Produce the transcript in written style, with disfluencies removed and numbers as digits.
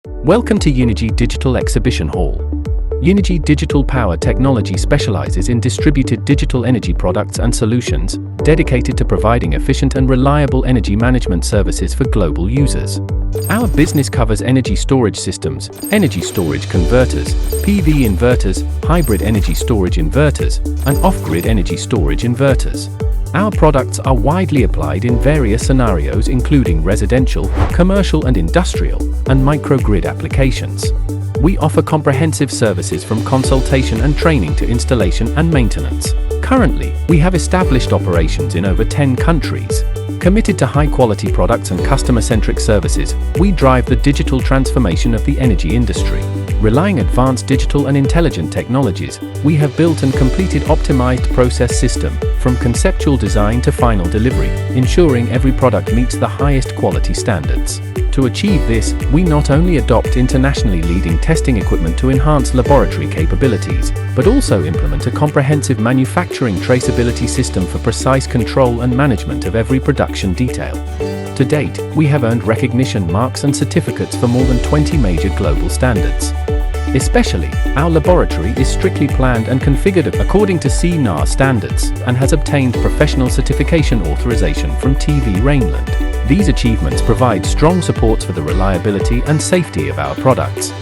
Welcome to Yinergy Digital Exhibition Hall. Yinergy Digital Power Technology specializes in distributed digital energy products and solutions, dedicated to providing efficient and reliable energy management services for global users. Our business covers energy storage systems, energy storage converters, PV inverters, hybrid energy storage inverters, and off-grid energy storage inverters. Our products are widely applied in various scenarios including residential, commercial and industrial, and microgrid applications. We offer comprehensive services from consultation and training to installation and maintenance. Currently, we have established operations in over 10 countries. Committed to high-quality products and customer-centric services, we drive the digital transformation of the energy industry. Relying advanced digital and intelligent technologies, we have built and completed optimized process system, from conceptual design to final delivery, ensuring every product meets the highest quality standards. To achieve this, we not only adopt internationally leading testing equipment to enhance laboratory capabilities, but also implement a comprehensive manufacturing traceability system for precise control and management of every production detail. To date, we have earned recognition marks and certificates for more than 20 major global standards. Especially, our laboratory is strictly planned and configured according to CNAR standards and has obtained professional certification authorization from TV Rainland. These achievements provide strong support for the reliability and safety of our products.